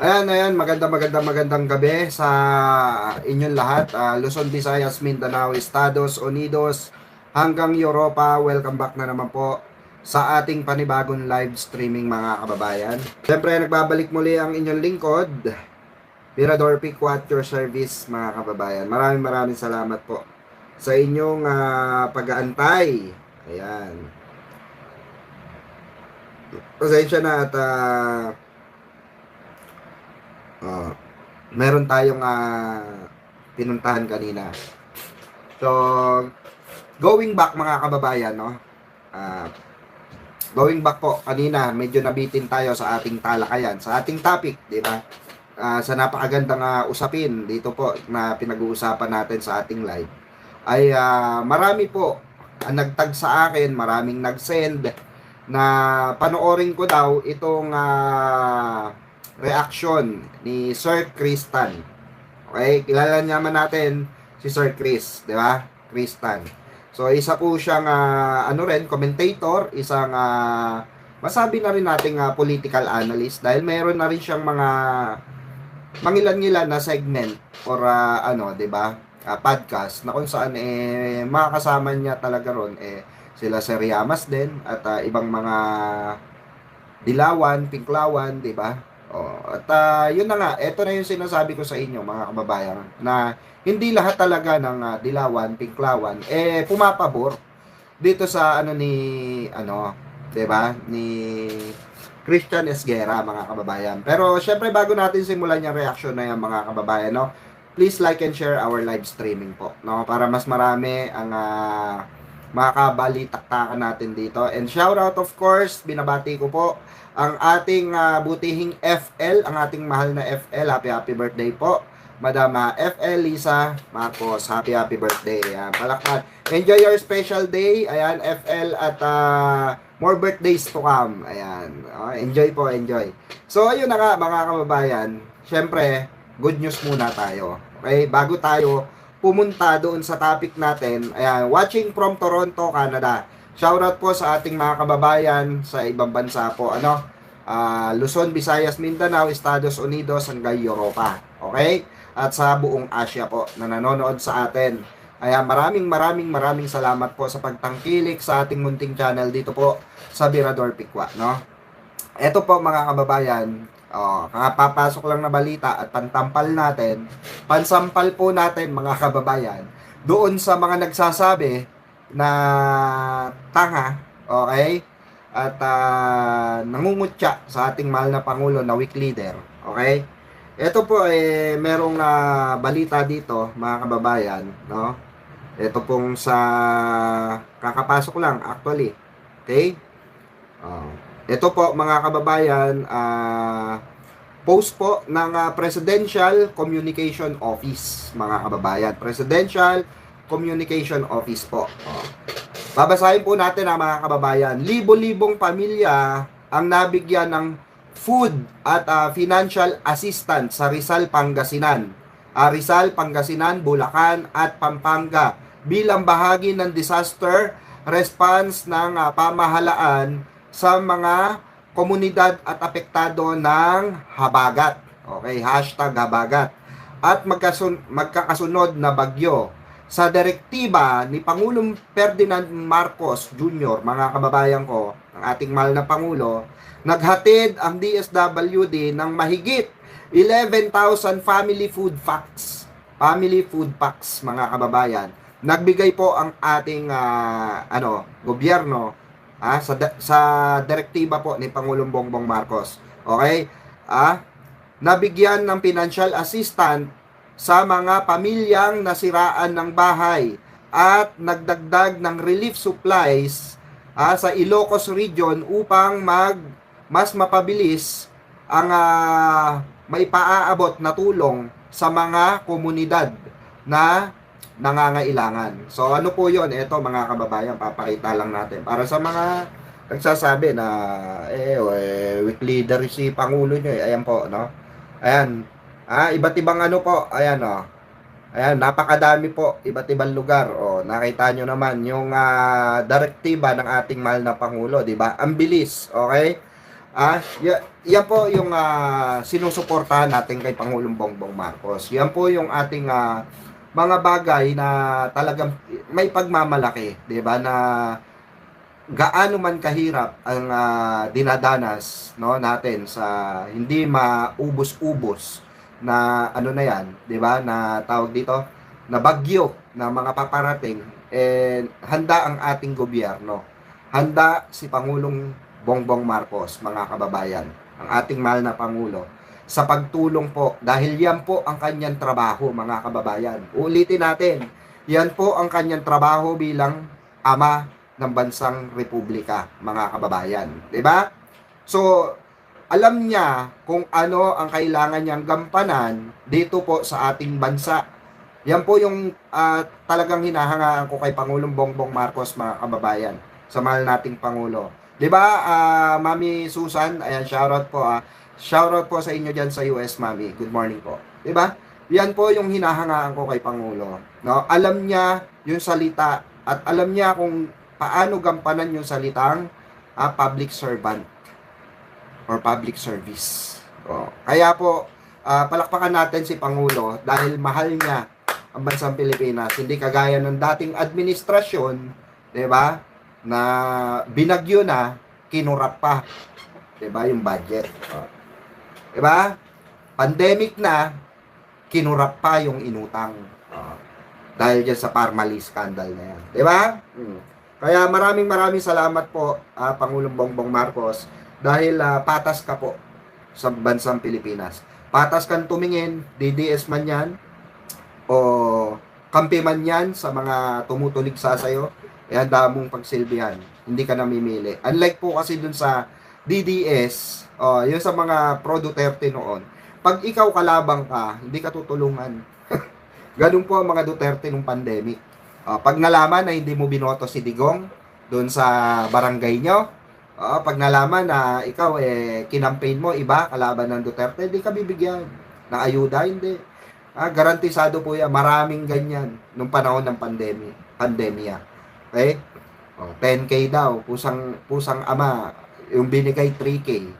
Ayan, magandang gabi sa inyong lahat. Luzon, Visayas, Mindanao, Estados Unidos, hanggang Europa. Welcome back na naman po sa ating panibagong live streaming mga kababayan. Siyempre, nagbabalik muli ang inyong lingkod, Mirador Pico at your service mga kababayan. Maraming salamat po sa inyong pag-aantay. Ayan. Pasensya na at meron tayong pinuntahan kanina. So, going back mga kababayan, no? Going back po, kanina medyo nabitin tayo sa ating talakayan, sa ating topic, di ba? Sa napakagandang usapin dito po na pinag-uusapan natin sa ating live ay marami po ang nagtag sa akin, maraming nag-send na panoorin ko daw itong reaction ni Sir Kristan. Okay, kilala naman natin si Sir Chris, di ba? Kristan. So isa po siyang commentator, isang masabi na rin nating political analyst dahil mayroon na rin siyang mga mangilan-ngilan na segment or di ba? Podcast na kung saan makakasama niya talaga ron sila Sir Yamas din at ibang mga dilawan, pinklawan, di ba? At yun na nga, ito na yung sinasabi ko sa inyo mga kababayan na hindi lahat talaga ng dilawan, pinklawan pumapabor dito sa ni 'di ba? Ni Christian Esguerra mga kababayan. Pero syempre bago natin simulan yung reaction na yan mga kababayan, no? Please like and share our live streaming po, no? Para mas marami ang makakabalitaktakan natin dito. And shout out of course, binabati ko po ang ating butihing FL, ang ating mahal na FL. Happy birthday po, Madam FL Lisa Marcos. Happy birthday. Ayan, palakpan. Enjoy your special day. Ayan, FL at more birthdays to come. Ayan. Enjoy po, enjoy. So, ayun na nga mga kababayan. Syempre, good news muna tayo. Okay, bago tayo pumunta doon sa topic natin. Ayan, watching from Toronto, Canada. Shoutout po sa ating mga kababayan sa ibang bansa po. Luzon, Visayas, Mindanao, Estados Unidos, hanggang Europa. Okay? At sa buong Asia po na nanonood sa atin. Ayan, maraming salamat po sa pagtangkilik sa ating munting channel dito po sa Mirador Pikwa, no? Ito po mga kababayan, papasok lang na balita at pantampal natin, pansampal po natin mga kababayan doon sa mga nagsasabi na tanga, okay? At nangungutya sa ating mahal na Pangulo na weak leader, okay? Ito po merong balita dito mga kababayan, no? Ito pong sa kakapasok lang actually, okay? Ito po mga kababayan, post po ng Presidential Communication Office, mga kababayan. Presidential Communication Office po. Babasahin po natin mga kababayan. Libo-libong pamilya ang nabigyan ng food at financial assistance sa Rizal, Pangasinan. Rizal, Pangasinan, Bulacan at Pampanga bilang bahagi ng disaster response ng pamahalaan sa mga komunidad at apektado ng habagat. Okay, hashtag habagat. At magkakasunod na bagyo. Sa direktiba ni Pangulong Ferdinand Marcos Jr., mga kababayan ko, ang ating mahal na Pangulo, naghatid ang DSWD ng mahigit 11,000 family food packs. Family food packs, mga kababayan. Nagbigay po ang ating gobyerno sa direktiba po ni Pangulong Bongbong Marcos. Okay? Nabigyan ng financial assistance sa mga pamilyang nasiraan ng bahay at nagdagdag ng relief supplies sa Ilocos Region upang mas mapabilis ang maipaaabot na tulong sa mga komunidad na nangangailangan. So ano po yon? Ito mga kababayan, papakita lang natin para sa mga nagsasabi na weak leader si Pangulo nyo. Ayan po, no? Ayan. Iba't ibang po. Ayan, Ayan, napakadami po, iba't ibang lugar. Nakita nyo naman yung direktiba ng ating mahal na Pangulo, di ba? Ang bilis, okay? Yan po yung sinusuportahan natin kay Pangulong Bongbong Marcos. Yan po yung ating mga bagay na talagang may pagmamalaki, 'di ba? Na gaano man kahirap ang dinadanas no natin sa hindi maubos-ubos na ano na yan, 'di ba? Na tawag dito na bagyo na mga paparating, handa ang ating gobyerno. Handa si Pangulong Bongbong Marcos, mga kababayan, ang ating mahal na Pangulo, sa pagtulong po, dahil yan po ang kanyang trabaho, mga kababayan. Ulitin natin, yan po ang kanyang trabaho bilang ama ng bansang republika, mga kababayan. 'Di ba? So, alam niya kung ano ang kailangan niyang gampanan dito po sa ating bansa. Yan po yung talagang hinahangaan ko kay Pangulong Bongbong Marcos, mga kababayan, sa mahal nating Pangulo. 'Di ba, Mami Susan, ayan, shoutout po Shoutout po sa inyo diyan sa US, Mami. Good morning po. 'Di ba? Yan po yung hinahangaan ko kay Pangulo. No? Alam niya yung salita at alam niya kung paano gampanan yung salitang public servant or public service. Kaya po, palakpakan natin si Pangulo dahil mahal niya ang bansang Pilipinas. Hindi kagaya ng dating administrasyon, 'di ba? Na binagyo na, kinurap pa, 'di ba, yung budget. 'Di ba? Pandemic na, kinurap pa yung inutang. Dahil diyan sa Parmali scandal na yan. 'Di ba? Kaya maraming salamat po, Pangulong Bongbong Marcos, dahil patas ka po sa bansang Pilipinas. Patas kang tumingin, DDS man yan, o kampi man yan sa mga tumutulig sa sayo, handa mong pagsilbihan. Hindi ka namimili. Unlike po kasi dun sa DDS, yun sa mga pro Duterte noon, pag ikaw kalabang ka, hindi ka tutulungan. Ganun po ang mga Duterte nung pandemic. Pag nalaman na hindi mo binoto si Digong doon sa barangay nyo, pag nalaman na ikaw kinampaign mo iba kalaban ng Duterte, hindi ka bibigyan ng ayuda, hindi. Garantisado po yan. Maraming ganyan nung panahon ng pandemya. Okay? 10K daw, pusang ama, yung binigay 3K,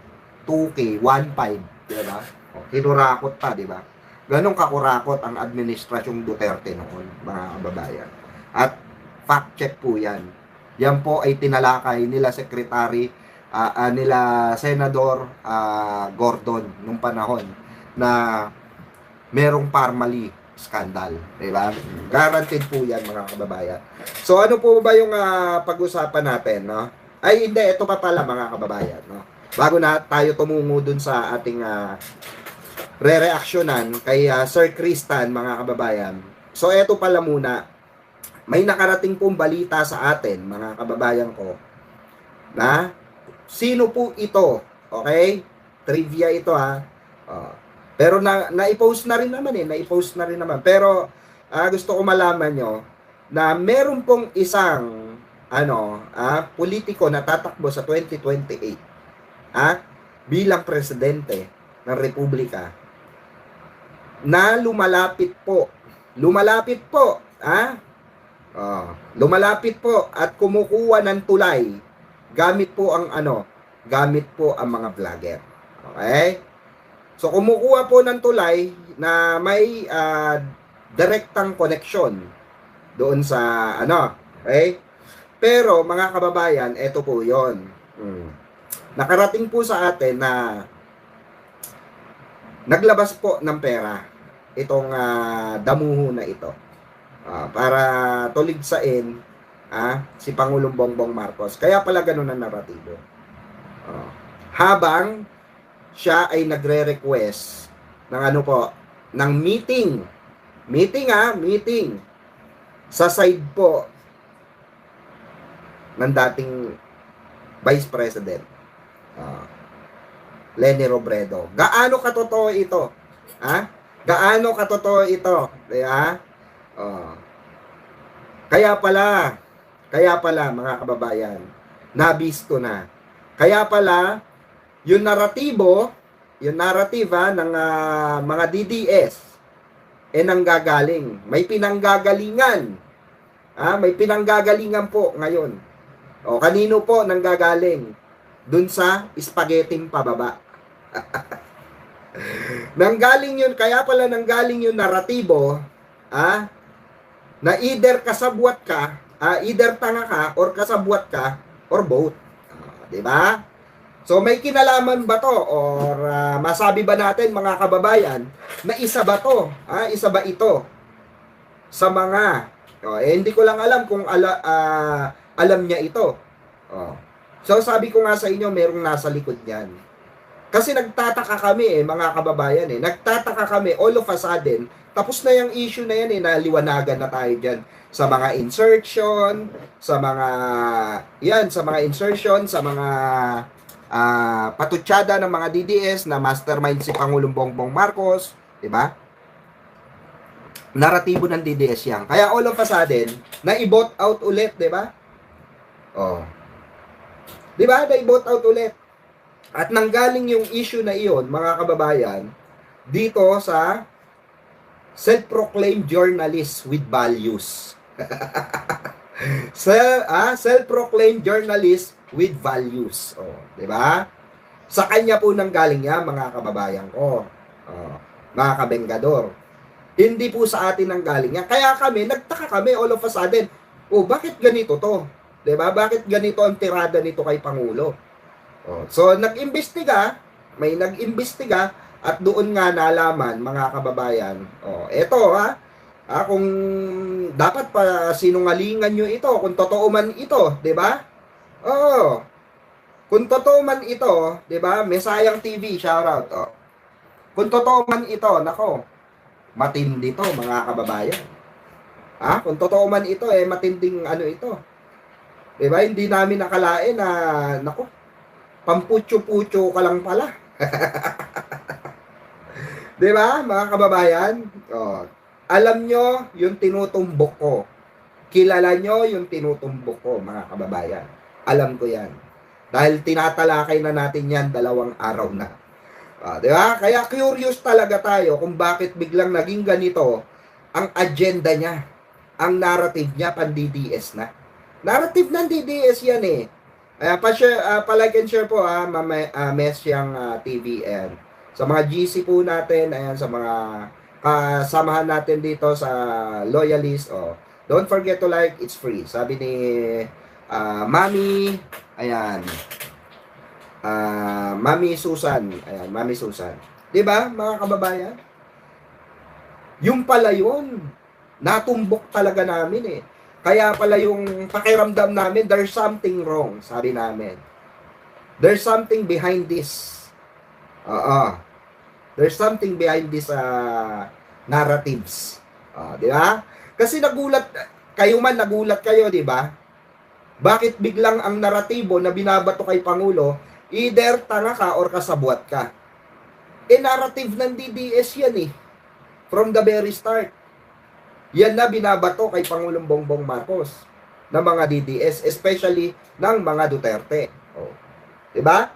2K, 1.5, di ba? Kinurakot pa, di ba? Ganong kakurakot ang administrasyong Duterte noon, mga kababayan. At fact check po yan. Yan po ay tinalakay nila Secretary, nila Senador Gordon nung panahon na merong Parmali scandal, di ba? Guaranteed po yan, mga kababayan. So ano po ba yung pag-usapan natin, no? Ay hindi, ito pa pala, mga kababayan, no? Bago na tayo tumungo dun sa ating re-reactionan kay Sir Kristan, mga kababayan. So ito pala muna, may nakarating pong balita sa atin, mga kababayan ko, na sino po ito, okay? Trivia ito, pero na-post na rin naman. Pero gusto ko malaman nyo na meron pong isang politiko na tatakbo sa 2028 bilang presidente ng Republika na lumalapit po at kumukuha ng tulay gamit po ang mga vlogger. Okay? So, kumukuha po ng tulay na may direktang connection doon sa okay? Pero, mga kababayan, eto po yon. Nakarating po sa atin na naglabas po ng pera itong damuho na ito para tuligsain si Pangulong Bongbong Marcos. Kaya pala ganun ang naratibo. Habang siya ay nagre-request ng ng meeting sa side po ng dating Vice President Leni Robredo. Gaano katotoo ito? Gaano katotoo ito? Kaya pala, mga kababayan, nabisto na. Kaya pala yung narrative ng mga DDS nanggagaling. May pinanggagalingan. May pinanggagalingan po ngayon. Kanino po nanggagaling? dun sa spaghetti pababa. Nanggaling yun, kaya pala nanggaling yung naratibo, na either kasabwat ka, either tanga ka, or kasabwat ka, or both. Di ba? So, may kinalaman ba to? Or masabi ba natin, mga kababayan, na isa ba to? Isa ba ito? Sa mga, hindi ko lang alam kung alam niya ito. So, sabi ko nga sa inyo, merong nasa likod niyan. Kasi nagtataka kami mga kababayan Nagtataka kami all of a sudden, tapos na yung issue na yan naliwanagan na tayo dyan sa mga insertion, sa mga insertion, sa mga patutsada ng mga DDS na mastermind si Pangulong Bongbong Marcos, di ba? Naratibo ng DDS yan. Kaya all of a sudden, na-i-vote out ulit, di ba? Di ba? Na-i-vote out ulit. At nanggaling yung issue na iyon, mga kababayan, dito sa self-proclaimed journalist with values. Self-proclaimed journalist with values. Di ba? Sa kanya po nanggaling yan, mga kababayan ko. Mga kabenggador. Hindi po sa atin nanggaling yan. Kaya nagtaka kami all of a sudden, bakit ganito to? Di ba? Bakit ganito ang tirada nito kay Pangulo? So, may nag-imbestiga at doon nga nalaman, mga kababayan. Eto kung dapat pa sinungalingan nyo ito, kung totoo man ito, di ba? Kung totoo man ito, di ba? Mesayang TV, shoutout. Kung totoo man ito, nako, matindi to, mga kababayan. Kung totoo man ito, matinding ito. Di ba? Hindi namin nakalain na, nako, pamputyo-putyo ka lang pala. Di ba, mga kababayan? Alam nyo yung tinutumbok ko. Kilala nyo yung tinutumbok ko, mga kababayan. Alam ko yan. Dahil tinatalakay na natin yan 2 araw na. Di ba? Kaya curious talaga tayo kung bakit biglang naging ganito ang agenda niya. Ang narrative niya, pan-DDS na. Narrative ng DDS yan pa-like and share po Mesyang TVN. Sa mga GC po natin, ayan, sa mga kasamahan natin dito sa loyalist, don't forget to like, it's free. Sabi ni Mami, ayan, Mami Susan, ayan, Mami Susan. 'Di ba, mga kababayan? Yung pala yun, natumbok talaga namin Kaya pala yung pakiramdam namin, there's something wrong, sabi namin. There's something behind this. There's something behind this narratives. Di ba? Kasi nagulat kayo, di ba? Bakit biglang ang naratibo na binabato kay Pangulo, either tanga ka or kasabwat ka? Narrative ng DDS yan from the very start. Yan na binabato kay Pangulong Bongbong Marcos ng mga DDS, especially ng mga Duterte. Diba?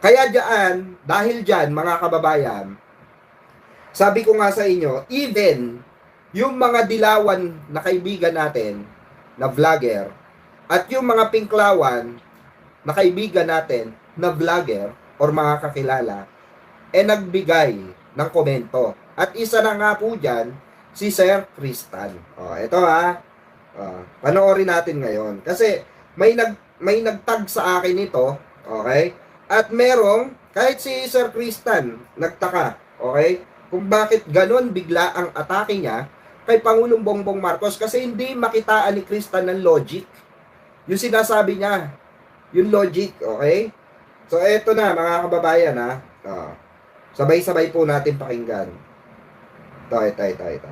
Kaya dahil diyan, mga kababayan, sabi ko nga sa inyo, even yung mga dilawan na kaibigan natin na vlogger at yung mga pinklawan na kaibigan natin na vlogger or mga kakilala, nagbigay ng komento. At isa na nga po dyan, si Sir Tristan. Ito panoorin natin ngayon. Kasi may nagtag sa akin nito, okay? At merong, kahit si Sir Tristan, nagtaka, okay? Kung bakit ganon bigla ang atake niya kay Pangulong Bongbong Marcos kasi hindi makitaan ni Tristan ng logic. Yung sinasabi niya, yung logic, okay? So, eto na, mga kababayan, sabay-sabay po natin pakinggan. Ito.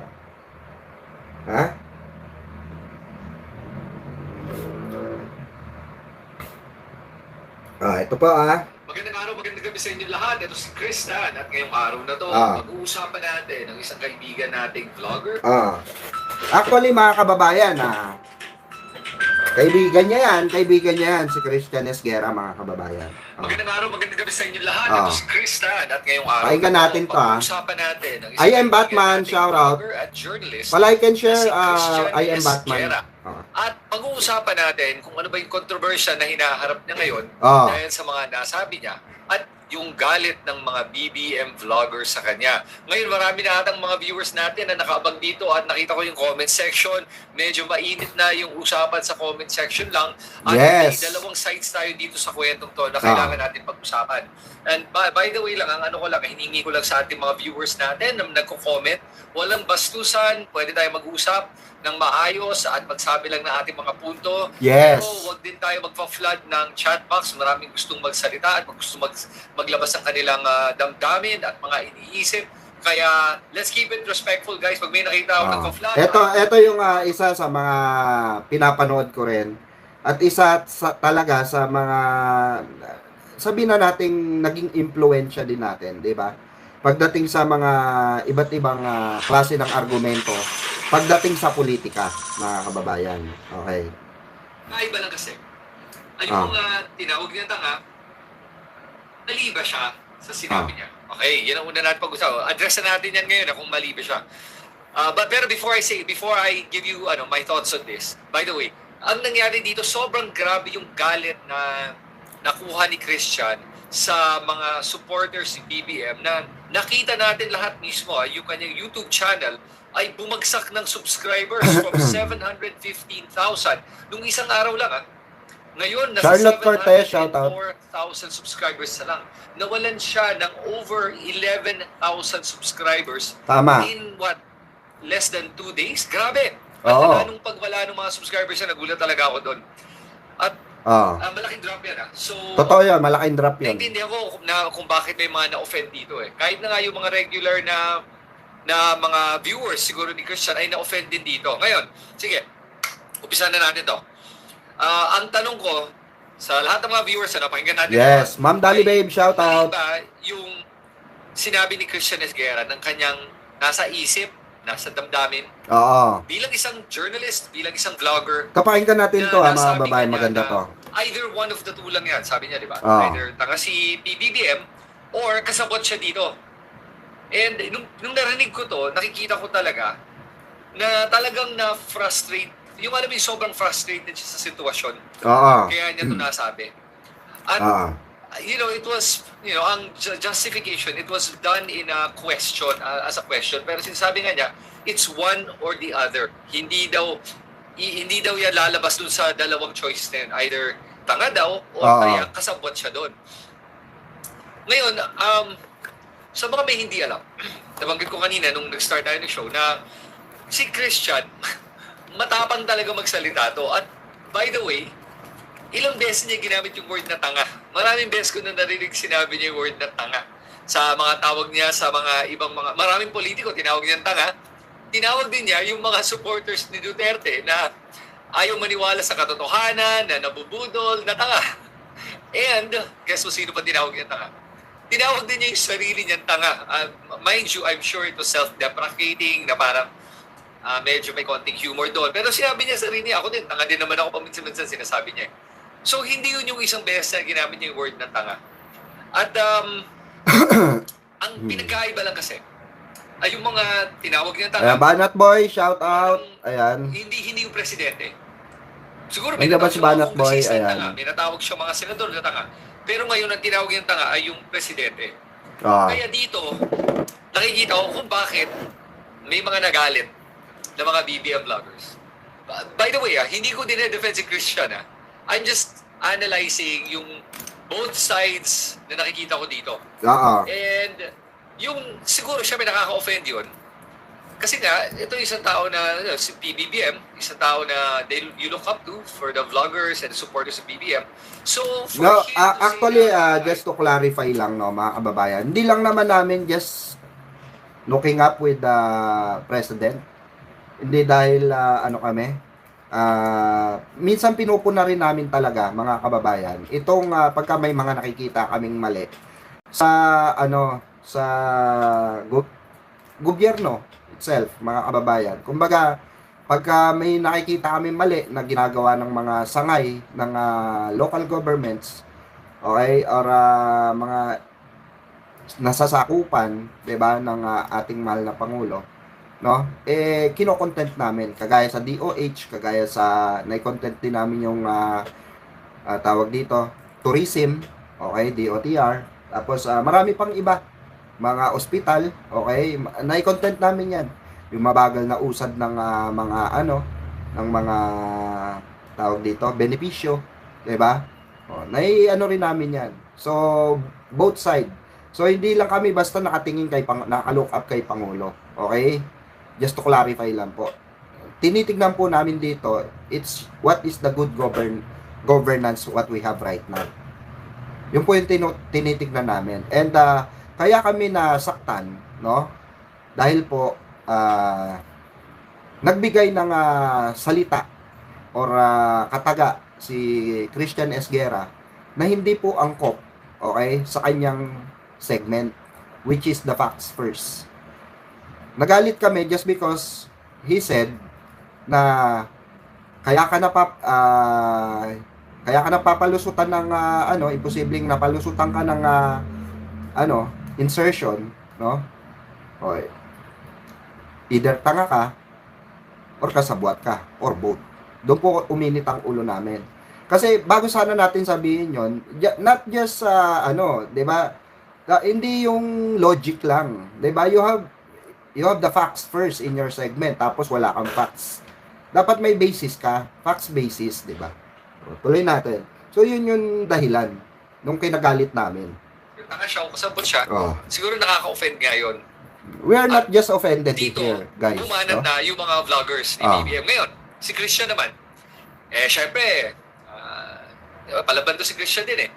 Ito po Magandang araw, magandang gabi sa inyo lahat. Ito si Tristan at ngayong araw na to, mag-uusapan natin ng isang kaibigan nating vlogger. Actually, mga kababayan, Kaibigan niya yan, si Christian Esguerra, mga kababayan. Magandang araw, magandang gabi sa inyo lahat. Ito si Christian at ngayong araw. Pakinggan natin to, pag-uusapan natin ang I am Batman, shout out. at journalist. Palike and share, si Christian I am Batman. Esguerra. At pag-uusapan natin kung ano ba yung kontrobersya na hinaharap niya ngayon dahil sa mga nasabi niya at yung galit ng mga BBM vloggers sa kanya. Ngayon, marami na atang mga viewers natin na nakaabang dito at nakita ko yung comment section. Medyo mainit na yung usapan sa comment section lang. At may dalawang sides tayo dito sa kwentong to na kailangan natin pag-usapan. And by the way lang, ang ano ko lang, hiningi ko lang sa ating mga viewers natin na nagko-comment, walang bastusan, pwede tayo mag-usap ng maayos at magsabi lang ng ating mga punto. Yes. Pero huwag din tayo magpa-flood ng chat box. Maraming gustong magsalita at gustong maglabas ng kanilang damdamin at mga iniisip. Kaya let's keep it respectful, guys. Pag may nakita ako nagpa-flood. Ito yung isa sa mga pinapanood ko rin. At isa talaga sa mga sabihin na nating naging impluwensya din natin, di ba? Pagdating sa mga iba't ibang klase ng argumento, pagdating sa politika, mga kababayan. Okay. Naiba lang kasi. Yung mga tinawag niya tanga, mali ba siya sa sinabi niya? Okay, yan ang una natin pag-usapan. Address na natin yan ngayon kung mali ba siya. Pero before I give you my thoughts on this, by the way, ang nangyari dito, sobrang grabe yung galit na nakuha ni Christian sa mga supporters ni BBM na nakita natin lahat mismo, yung kanyang YouTube channel ay bumagsak ng subscribers from 715,000 nung isang araw lang. Ngayon, nasa 704,000 subscribers na lang. Nawalan siya ng over 11,000 subscribers in less than 2 days? Grabe! At nung pagwala ng mga subscribers na, nagulat talaga ako doon. At malaking drop yan. So, totoo yan, malaking drop yan. Naintindihan ko kung bakit may mga na-offend dito. Kahit na nga yung mga regular na mga viewers siguro ni Christian ay na-offend din dito. Ngayon, sige, umpisa na natin to. Ang tanong ko sa lahat ng mga viewers, pakinggan natin. Yes, Ma'am Dali Babe, shout out. Yung sinabi ni Christian Esguerra ng kanyang nasa isip, nasa damdamin. Bilang isang journalist, bilang isang vlogger. Kapakinggan natin to, mga babae, maganda to. Either one of the two lang yan, sabi niya, di ba? Either tanga si PBBM or kasabot siya dito. And nung narinig ko to, nakikita ko talaga na talagang na-frustrate. Yung alam mo, sobrang frustrated siya sa sitwasyon. Kaya niya ito nasabi. At, it was, ang justification, it was done in a question, as a question. Pero sinasabi nga niya, it's one or the other. Hindi daw yan lalabas dun sa dalawang choice na yun. Either tanga daw, o kaya kasabot siya doon. Ngayon, sa mga may hindi alam, nabanggit ko kanina nung nag-start tayo ng show na si Christian, matapang talaga magsalita to. At by the way, ilang beses niya ginamit yung word na tanga. Maraming beses ko na narinig sinabi niya yung word na tanga. Sa mga tawag niya sa mga ibang maraming politiko, tinawag niya tanga. Tinawag din niya yung mga supporters ni Duterte na ayaw maniwala sa katotohanan, na nabubudol, na tanga. And, guess mo sino pa tinawag niya tanga? Tinawag din niya yung sarili niyang tanga. Mind you, I'm sure it was self-deprecating, na parang medyo may konting humor doon. Pero sinabi niya sarili niya, ako din, tanga din naman ako paminsan-minsan sinasabi niya. So, hindi yun yung isang beses na ginamit niya yung word na tanga. At ang pinagkaiba lang kasi, ay yung mga tinawag niya tanga. Banat Boy, shout out. Ayan. Hindi yung presidente. Siguro may natawag si Banat Boy. Tanga. May natawag siya mga senador na tanga. Pero ngayon, ang tinawag niyang tanga ay yung presidente. Kaya dito, nakikita ko kung bakit may mga nagalit na mga BBM vloggers. By the way, hindi ko dinedefend si Christian. I'm just analyzing yung both sides na nakikita ko dito. And yung siguro siya may nakaka-offend yun. Kasi nga, ito isang tao na, si PBBM, isang tao na you look up to for the vloggers and supporters of BBM. So, actually, just to clarify lang, mga kababayan, hindi lang naman namin just looking up with the president. Hindi dahil, minsan pinupuna rin namin talaga, mga kababayan, itong pagka may mga nakikita kaming mali sa, sa gobyerno itself, mga kababayan. Kumbaga, pagka may nakikita kami mali na ginagawa ng mga sangay ng local governments, okay, or mga nasasakupan, 'di ba, ng ating mahal na pangulo, no? Kino-content namin kagaya sa DOH, kagaya sa nai-content din namin yung tawag dito, tourism, okay, DOTR, tapos marami pang iba, mga ospital, okay, nai-content namin 'yan. Yung mabagal na usad ng mga ng mga tawag dito, benepisyo, 'di ba? Nai-ano rin namin 'yan. So, both side. So, hindi lang kami basta nakatingin kay naka-look up kay Pangulo. Okay? Just to clarify lang po. Tinitignan po namin dito, it's what is the good governance what we have right now. Yun po yung tinitignan namin. And kaya kami nasaktan, no? Dahil po nagbigay ng salita or kataga si Christian Esguerra na hindi po angkop, okay, sa kanyang segment, which is the facts first. Nagalit kami just because he said na kaya ka napapalusutan ng imposibleng napalusutan ka ng insertion, no? Okay. Either tanga ka or kasabwat ka or both. Doon po uminit ang ulo namin. Kasi bago sana natin sabihin 'yon, not just 'di ba? Hindi yung logic lang, 'di ba? You have the facts first in your segment, tapos wala kang facts. Dapat may basis ka, facts basis, 'di ba? Tuloy natin. So yun yung dahilan nung kinagalit namin. Tanga siya, kasabot siya. Oh. Siguro nakaka-offend nga yun. We are not just offended Dito, here, guys. bumanat No? na yung mga vloggers ni BBM. Ngayon, si Christian naman, syempre, palaban to si Christian din eh.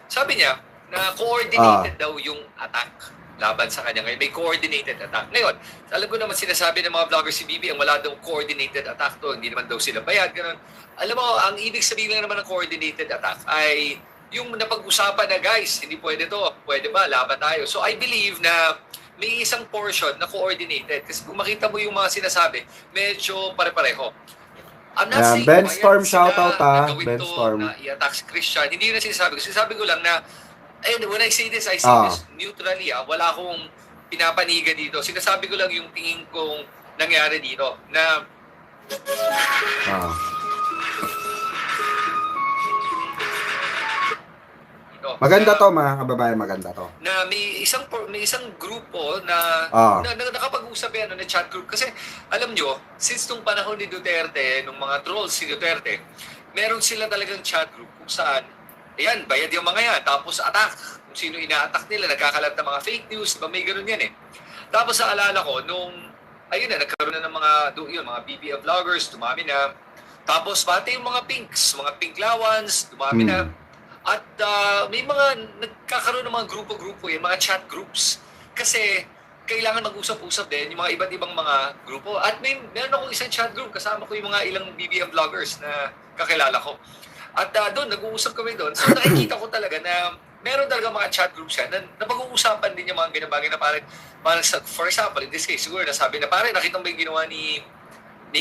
Sabi niya, na coordinated daw yung attack laban sa kanya. Ngayon, may coordinated attack. Ngayon, alam ko naman sinasabi ng mga vloggers si BBM, wala daw coordinated attack to, hindi naman daw sila bayad, ganun. Alam mo, ang ibig sabihin lang naman ng coordinated attack ay yung napag-usapan na, guys, hindi pwede to, pwede ba, laban tayo. So, I believe na may isang portion na coordinated. Kasi kung makita mo yung mga sinasabi, medyo pare-pareho. I'm not saying Ben Storm, shoutout Ben Storm. Na i-attack si Christian. Hindi na sinasabi ko. Sinasabi ko lang na, and when I say this, I say this neutrally. Wala akong pinapanigan dito. Sinasabi ko lang yung tingin kong nangyari dito. Na maganda to, mga kababayan, maganda to. Na may isang grupo na, nakapag-usap yan, na chat group. Kasi alam nyo, since nung panahon ni Duterte, nung mga trolls si Duterte, meron sila talagang chat group kung saan, ayan, bayad yung mga yan, tapos attack. Kung sino ina-attack nila, nagkakalat ng mga fake news, diba may ganun yan eh. Tapos sa alala ko, nung, ayun na, nagkaroon na ng mga BBM vloggers, dumami na. Tapos pati yung mga pinks, mga pinklawans, dumami na. At may mga nagkakaroon ng mga grupo-grupo, yung mga chat groups. Kasi kailangan mag-usap-usap din yung mga iba't ibang mga grupo. At meron akong isang chat group, kasama ko yung mga ilang BBM vloggers na kakilala ko. At doon, nag-uusap kami doon. So nakikita ko talaga na meron talaga mga chat groups yan na pag-uusapan din yung mga ginabagay na parang for example, in this case, siguro nasabi na parang nakita mo yung ginawa ni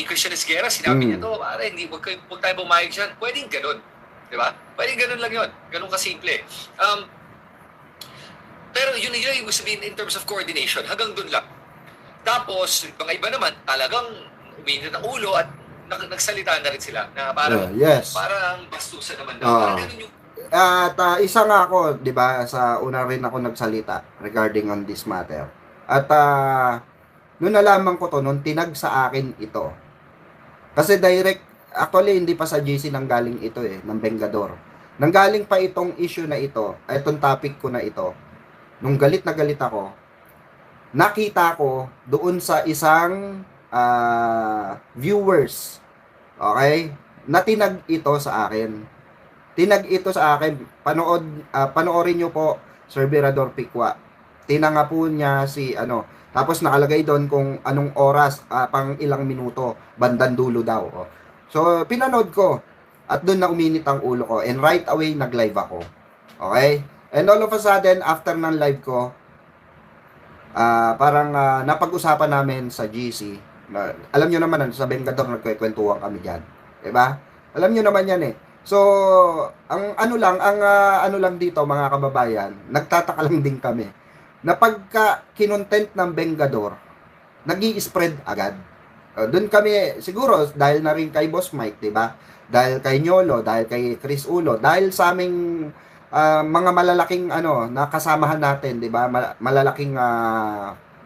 Christian Esguerra, sinabi niya to, parang huwag tayo bumayag dyan. Pwedeng ganun. Diba? Pwedeng ganun lang yun. Ganun kasimple. Pero yun yung ibig sabihin in terms of coordination. Hanggang dun lang. Tapos, mga iba naman, talagang uminit ang ulo at nagsalita na rin sila na parang, parang bastusan naman daw. Parang ganun yung at isa nga ako, 'di ba, sa una rin ako nagsalita regarding on this matter. At noon nalaman ko to, noon tinag sa akin ito. Kasi actually hindi pa sa GC nanggaling ito ng Bengador. Nanggaling pa itong issue na ito, itong topic ko na ito. Nung galit na galit ako, nakita ko doon sa isang viewers, okay, na tinag ito sa akin. Tinag ito sa akin, panoorin nyo po, Sir Virador Picua. Tinanga po niya tapos nakalagay doon kung anong oras, pang ilang minuto, bandang dulo daw. So, pinanood ko, at doon na uminit ang ulo ko, and right away, nag-live ako. Okay? And all of a sudden, after ng live ko, parang napag-usapan namin sa GC, Alam nyo naman, sa Bengador, nagkwekwentuhan kami dyan. Diba? Alam nyo naman yan eh. So, ang ano lang, ano lang dito, mga kababayan, nagtataka lang din kami, na pagka kinontent ng Bengador, nag-i-spread agad. Doon kami, siguro, dahil na rin kay Boss Mike, diba? Dahil kay Nyolo, dahil kay Chris Ulo, dahil sa aming mga malalaking nakasamahan natin, 'di ba? Malalaking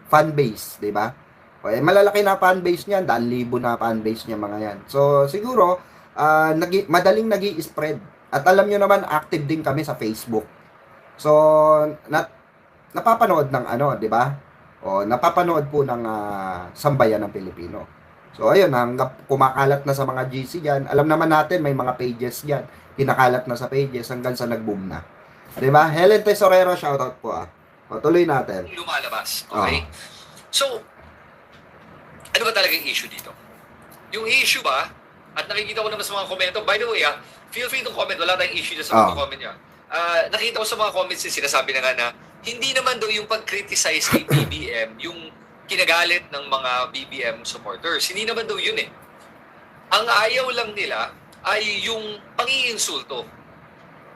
fan base, 'di ba? Malalaki na fan base niyan, daan libo na fan base niya mga 'yan. So siguro madaling nagi-spread. At alam niyo naman active din kami sa Facebook. So napapanood ng 'di ba? O napapanood po ng sambayan ng Pilipino. So ayun, hanggang kumakalat na sa mga GC diyan. Alam naman natin may mga pages diyan, kinakalat na sa pages hanggang sa nag-boom na. 'Di ba? Helen Tesorero, shoutout po O, tuloy natin. Lumalabas. Okay? So, ano ba talaga yung issue dito? Yung issue ba, at nakikita ko naman sa mga komento, by the way feel free to comment, wala tayong issue sa mga comment niya. Nakita ko sa mga comments sinasabi na nga na, hindi naman daw yung pag-criticize kay BBM, yung kinagalit ng mga BBM supporters. Hindi naman daw yun eh. Ang ayaw lang nila ay yung pang-iinsulto.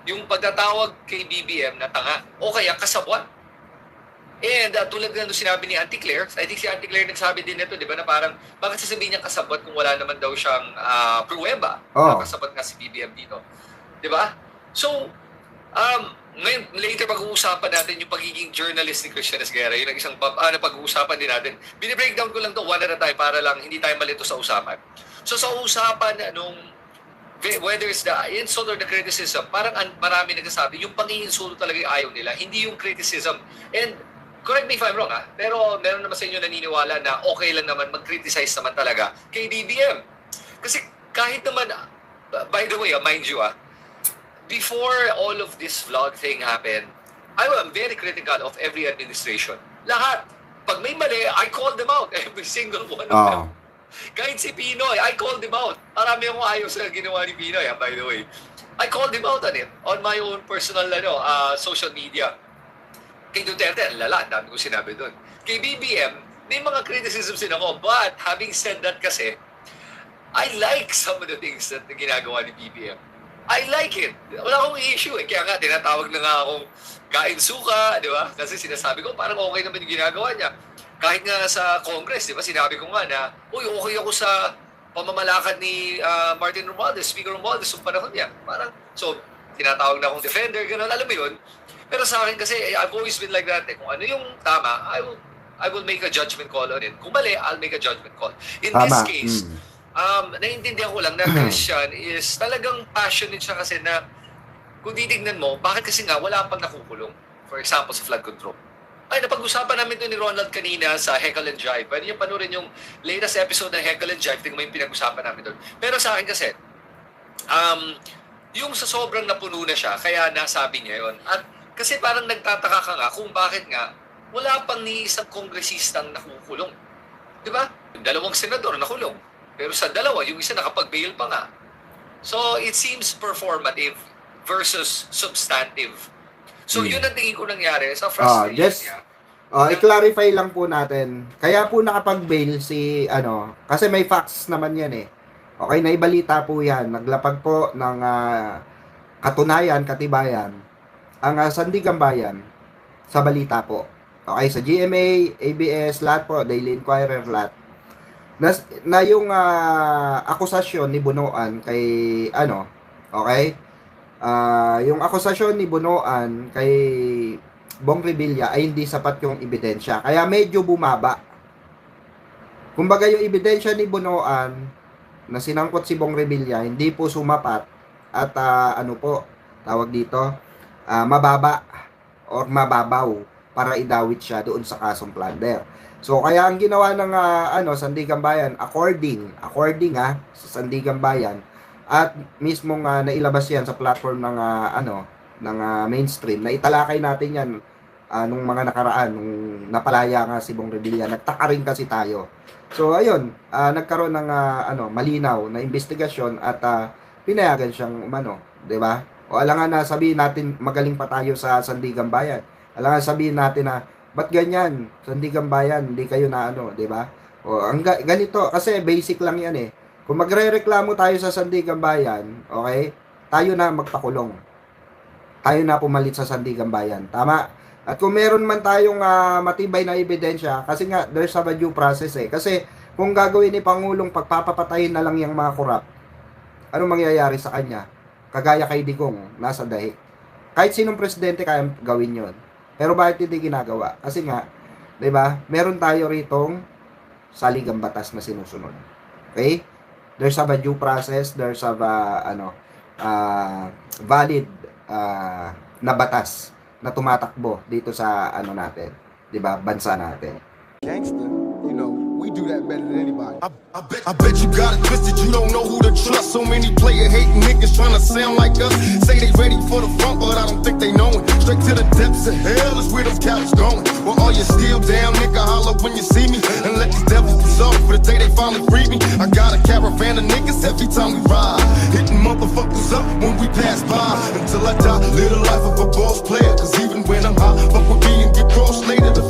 Yung pagtatawag kay BBM na tanga o kaya kasabwat. And tulad ng sinabi ni Auntie Claire, I think si Auntie Claire nagsabi din nito, di ba, na parang bakit sasabihin niya kasabwat kung wala naman daw siyang pruweba na kasabwat nga si BBM dito. Di ba? So, ngayon, later pag-uusapan natin yung pagiging journalist ni Christian Esguerra, yun ang isang pag-uusapan din natin. Bine-breakdown ko lang to one at a time para lang hindi tayo malito sa usapan. So sa usapan whether it's the insult or the criticism, parang marami nagsasabi, yung pang-iinsulto talaga yung ayaw nila, hindi yung criticism. And correct me if I'm wrong pero meron naman sa inyo naniniwala na okay lang naman mag-criticize naman talaga kay BBM. Kasi kahit naman, by the way, mind you before all of this vlog thing happened, I am very critical of every administration. Lahat. Pag may mali, I call them out. Every single one of them. Kahit si Pinoy, I called him out. Marami akong ayaw sa ginawa ni Pinoy, by the way. I called him out on it, on my own personal social media. Kay Duterte, lala, dami ko sinabi doon. Kay BBM, may mga criticisms din ako. But, having said that kasi, I like some of the things that ginagawa ni BBM. I like it. Wala akong issue Kaya nga, tinatawag na nga akong kain suka, di ba? Kasi sinasabi ko, parang okay naman yung ginagawa niya. Kahit nga sa Congress, di ba? Sinabi ko nga na, okay ako sa pamamalakad ni Martin Romualdez, Speaker Romualdez, yung panahon niya. Parang, so, tinatawag na akong defender, gano'n, alam mo yun. Pero sa akin kasi, I've always been like that Kung ano yung tama, I will make a judgment call on it. Kung mali, I'll make a judgment call. In this case, naiintindihan ko lang na Christian is talagang passionate siya kasi na kung titignan mo, bakit kasi nga wala pang nakukulong? For example, sa flood control. Ay, napag-usapan namin ito ni Ronald kanina sa Heckle and Jive. Pwede niyo panurin yung latest episode ng Heckle and Jive. Tingnan mo yung pinag-usapan namin doon. Pero sa akin kasi, yung sa sobrang napuno na siya, kaya nasabi niya yun. At kasi parang nagtataka ka nga kung bakit nga wala pang ni isang kongresistang nakukulong. Di ba? Yung dalawang senador nakulong. Pero sa dalawa, yung isa nakapag-bail pa nga. So, it seems performative versus substantive. So, yun ang tingin ko nangyari sa frustration niya. I-clarify lang po natin. Kaya po nakapag-bail si, kasi may facts naman yan Okay, naibalita po yan. Naglapag po ng katunayan, katibayan, ang Sandigan Bayan sa balita po. Okay, sa GMA, ABS, lahat po, Daily Inquirer, lahat. Na yung akusasyon ni Bunoan kay okay? Yung akusasyon ni Bunoan kay Bong Revilla ay hindi sapat yung ebidensya. Kaya medyo bumaba. Kumbaga yung ebidensya ni Bunoan na sinangkot si Bong Revilla hindi po sumapat at tawag dito, mababa or mababaw para idawit siya doon sa kasong plunder. So kaya ang ginawa ng Sandigan Bayan according sa Sandigan Bayan at mismong nailabas yan sa platform ng mainstream na italakay natin yan nung mga nakaraan nung napalaya nga si Bong Revilla. Nagtaka rin kasi tayo. So ayun, nagkaroon ng malinaw na investigasyon at pinayagan siyang 'di ba? O alangan na sabihin natin magaling pa tayo sa Sandigan Bayan. Alangan sabihin natin na ba't ganyan? Sandigan Bayan, hindi kayo na 'di ba? O, ganito, kasi basic lang yan eh. Kung magrereklamo tayo sa Sandigan Bayan, okay, tayo na magpakulong. Tayo na pumalit sa Sandigan Bayan. Tama? At kung meron man tayong matibay na ebidensya, kasi nga, there's a due process eh. Kasi kung gagawin ni Pangulong pagpapapatayin na lang yung mga korap, ano mangyayari sa kanya? Kagaya kay Digong, nasa dahig. Kahit sinong presidente kaya gawin yon. Pero bakit hindi ginagawa? Kasi nga, 'di ba? Meron tayo ritong saligang batas na sinusunod. Okay? There's a due process, there's a valid na batas na tumatakbo dito sa ano natin, 'di ba? Bansa natin. Gangster, you know, we do that better than anybody. I bet you got it twisted, you don't know who to trust. So many player hating niggas trying to sound like us. Say they ready for the front, but I don't think they know it. Straight to the depths of hell is where them cowards going. Well, all you still down, nigga, holler when you see me. And let these devils dissolve for the day they finally free me. I got a caravan of niggas every time we ride. Hitting motherfuckers up when we pass by. Until I die, live the life of a boss player. Cause even when I'm high, fuck with me and get crossed later. The